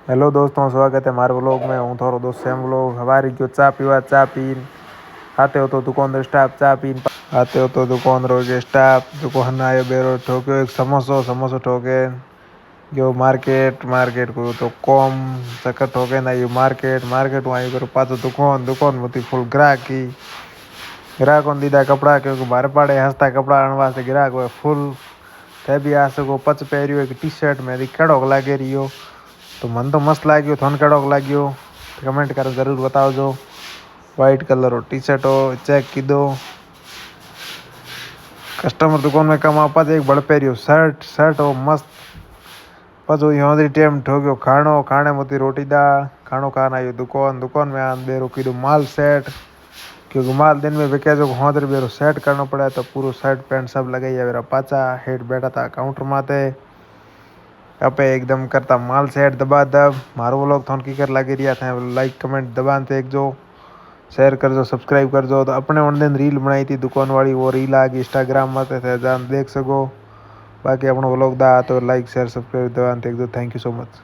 Hello दोस्तों, स्वागत है हमारे व्लॉग में। हूँ थोड़ा दोस्त सेम व्लॉग हवारी जो चा पीवा चा पीन आते हो तो दुकान रो स्टाफ चा पीन आते हो तो दुकान रो के स्टाफ दुकान आयो बेरो ठोक्यो एक समोसो समोसो ठोके जो मार्केट मार्केट को तो कॉम चक्कर ठोके ना ये मार्केट मार्केट वहीं करो पातो दुकान दुकान में फुल ग्राहकी ग्राहक दीदा कपड़ा क्योंकि बाहर पाड़े हंसता कपड़ा आने वास्ते ग्राहक हुए फुल थे भी आ सको पच पहरियो एक टी शर्ट में कड़ोक लागे रियो तो मन तो मस्त लाग्यो थोन कड़ोक लाग्यो कमेंट कर जरूर बताओ जो वाइट कलर हो टी शर्ट हो चेक की दो कस्टमर दुकान में कम आपा एक बड़ पहरियो शर्ट शर्ट हो मस्त पचो यहाँ टाइम ठोक्यो खानो खाने मोती रोटी दाल खानो खाना आयो दुकान दुकान में आन बेरो की माल सेट क्योंकि माल दिन में बिके जो हाथ बेरो सेट करना पड़ा तो पूरा शर्ट पैंट सब लगाई मेरा पाचा हेड बैठा था काउंटर माते अपे एकदम करता माल सेट दबा दब मारो व्लॉग थोन की कर लगी रिया था लाइक कमेंट दबान थे एक जो शेयर कर दो सब्सक्राइब कर दो तो अपने वन दिन रील बनाई थी दुकान वाली वो रील आ गई इंस्टाग्राम में थे जान देख सको बाकी अपना व्लॉग दा तो लाइक शेयर सब्सक्राइब दबान थे एक जो थैंक यू सो मच।